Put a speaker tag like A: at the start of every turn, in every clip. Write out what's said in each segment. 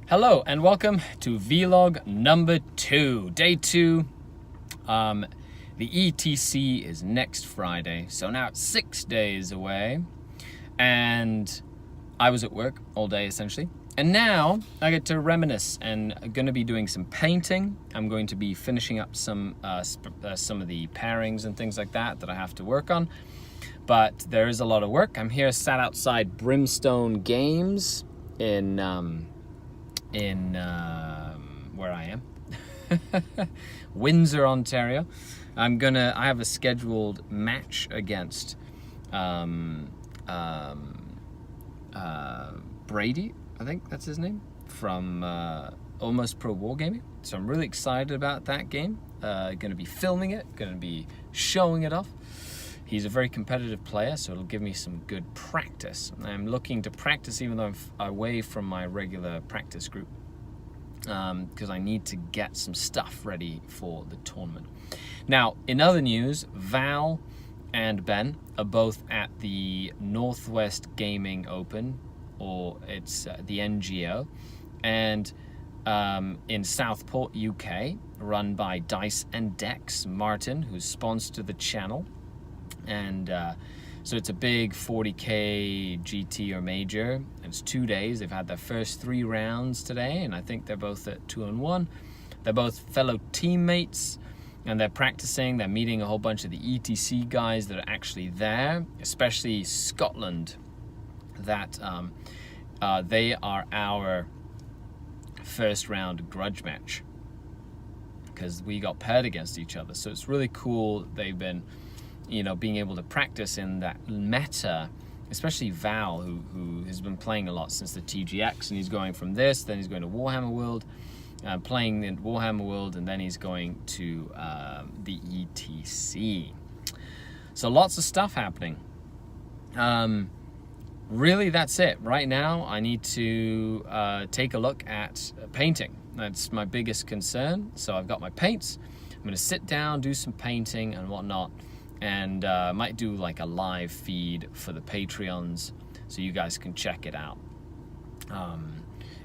A: Hello and welcome to vlog number 2, day 2. The ETC is next Friday, so now it's 6 days away, and I was at work all day essentially, and now I get to reminisce, and I'm going to be doing some painting. I'm going to be finishing up some of the pairings and things like that I have to work on, but there is a lot of work. I'm here sat outside Brimstone Games in where I am, Windsor, Ontario. I have a scheduled match against Brady, I think that's his name, from Almost Pro Wargaming. So I'm really excited about that game. Going to be filming it, going to be showing it off. He's a very competitive player, so it'll give me some good practice. I'm looking to practice even though I'm away from my regular practice group, because I need to get some stuff ready for the tournament. Now, in other news, Val and Ben are both at the Northwest Gaming Open, or it's the NGO, and in Southport, UK, run by Dice and Dex Martin, who's sponsored to the channel. And so it's a big 40K GT or major, and it's 2 days. They've had their first 3 rounds today, and I think they're both at 2-1. They're both fellow teammates, and they're practicing. They're meeting a whole bunch of the ETC guys that are actually there, especially Scotland, that they are our first round grudge match, because we got paired against each other. So it's really cool. They've been, being able to practice in that meta, especially Val, who has been playing a lot since the TGX, and he's going from this, then he's going to Warhammer World, playing in Warhammer World, and then he's going to the ETC. So lots of stuff happening. Really, that's it. Right now, I need to take a look at painting. That's my biggest concern. So I've got my paints. I'm going to sit down, do some painting and whatnot, and might do like a live feed for the Patreons so you guys can check it out.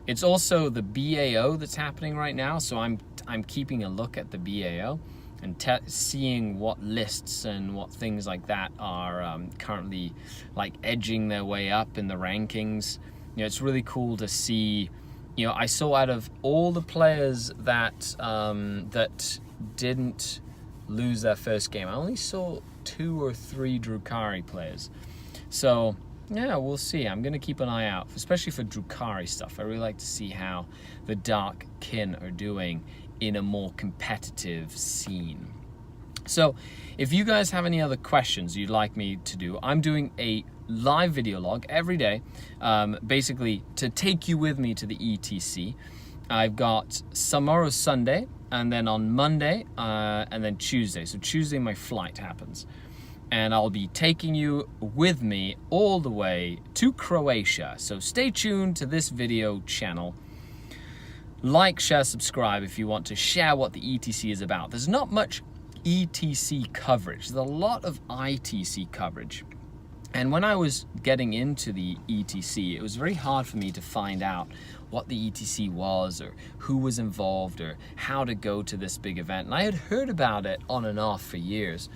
A: It's also the BAO that's happening right now, so I'm keeping a look at the BAO and seeing what lists and what things like that are currently like edging their way up in the rankings. It's really cool to see. I saw out of all the players that that didn't lose their first game, I only saw 2 or 3 Drukhari players. So yeah, we'll see. I'm going to keep an eye out, especially for Drukhari stuff. I really like to see how the Dark Kin are doing in a more competitive scene. So if you guys have any other questions you'd like me to do, I'm doing a live video log every day, basically to take you with me to the ETC. I've got tomorrow, Sunday, and then on Monday, and then Tuesday. So Tuesday my flight happens, and I'll be taking you with me all the way to Croatia. So stay tuned to this video channel. Like, share, subscribe if you want to share what the ETC is about. There's not much ETC coverage. There's a lot of ITC coverage. And when I was getting into the ETC, it was very hard for me to find out what the ETC was, or who was involved, or how to go to this big event. And I had heard about it on and off for years,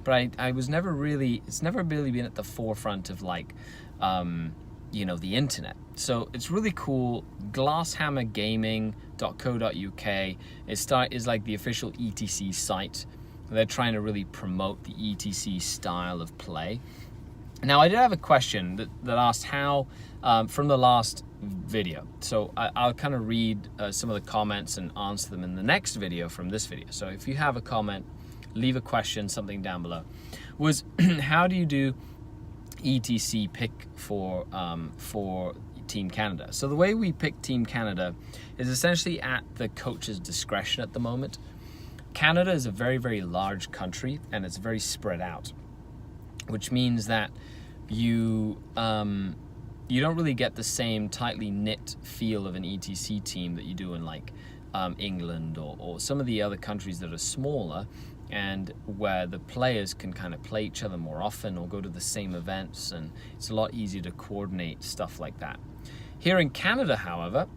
A: but I was never really, it's never really been at the forefront of like, the internet. So it's really cool. Glasshammergaming.co.uk is like the official ETC site. They're trying to really promote the ETC style of play. Now, I did have a question that asked how, from the last video. So I'll kind of read some of the comments and answer them in the next video from this video. So if you have a comment, leave a question, something down below. Was how do you do ETC pick for Team Canada? So the way we pick Team Canada is essentially at the coach's discretion at the moment. Canada is a very, very large country, and it's very spread out, which means that you don't really get the same tightly knit feel of an ETC team that you do in like England or some of the other countries that are smaller, and where the players can kind of play each other more often or go to the same events, and it's a lot easier to coordinate stuff like that. Here in Canada, however,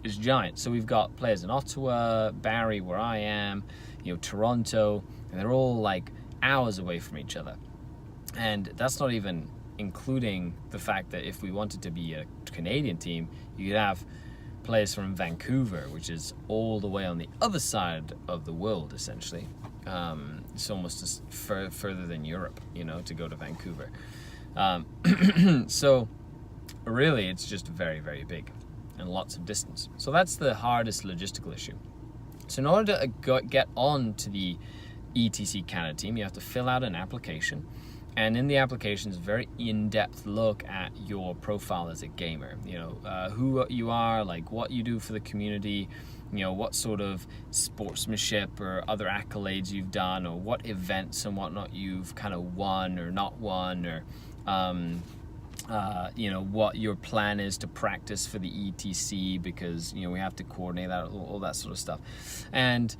A: is giant. So we've got players in Ottawa, Barrie, where I am, Toronto, and they're all like hours away from each other. And that's not even including the fact that if we wanted to be a Canadian team, you could have players from Vancouver, which is all the way on the other side of the world, essentially. It's almost just further than Europe, to go to Vancouver. So really, it's just very, very big and lots of distance. So that's the hardest logistical issue. So in order to get on to the ETC Canada team, you have to fill out an application. And in the application is a very in-depth look at your profile as a gamer. Who you are, like what you do for the community, what sort of sportsmanship or other accolades you've done, or what events and whatnot you've kind of won or not won, or what your plan is to practice for the ETC, because we have to coordinate that, all that sort of stuff. And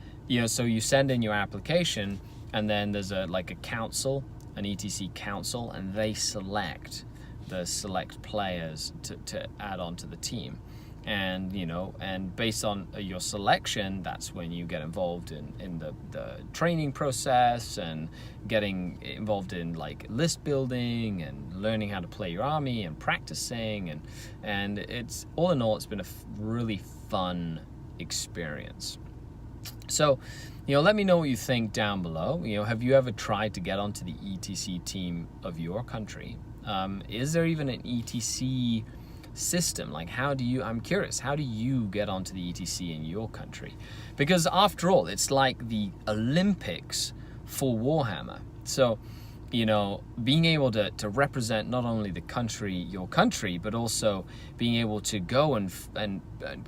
A: so you send in your application, and then there's a council, an ETC council, and they select players to add on to the team. And and based on your selection, that's when you get involved in the training process, and getting involved in list building and learning how to play your army and practicing, and it's all in all, it's been a really fun experience. So let me know what you think down below. Have you ever tried to get onto the ETC team of your country? Is there even an ETC system? I'm curious, how do you get onto the ETC in your country? Because after all, it's like the Olympics for Warhammer. So, being able to represent not only your country, but also being able to go and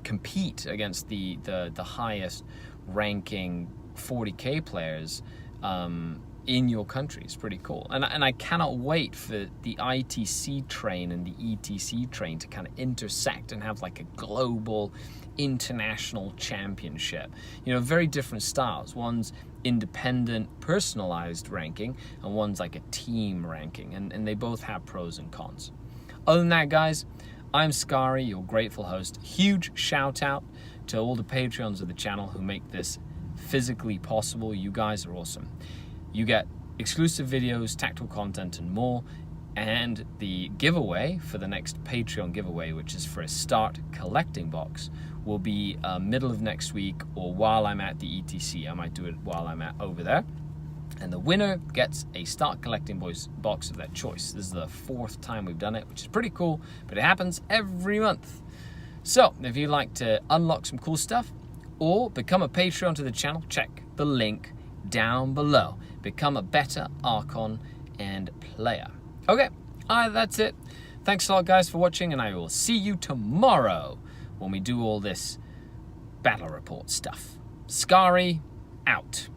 A: compete against the highest ranking 40K players in your country is pretty cool. And I cannot wait for the ITC train and the ETC train to kind of intersect and have a global international championship. Very different styles. One's independent, personalized ranking, and one's like a team ranking, and they both have pros and cons. Other than that, guys, I'm Skari, your grateful host. Huge shout out to all the Patreons of the channel who make this physically possible. You guys are awesome. You get exclusive videos, tactical content, and more. And the giveaway for the next Patreon giveaway, which is for a start collecting box, will be middle of next week, or while I'm at the ETC. I might do it while I'm over there. And the winner gets a start collecting box of their choice. This is the 4th time we've done it, which is pretty cool, but it happens every month. So if you'd like to unlock some cool stuff or become a Patreon to the channel, check the link down below. Become a better Archon and player. Okay, that's it. Thanks a lot, guys, for watching, and I will see you tomorrow when we do all this battle report stuff. Skari, out.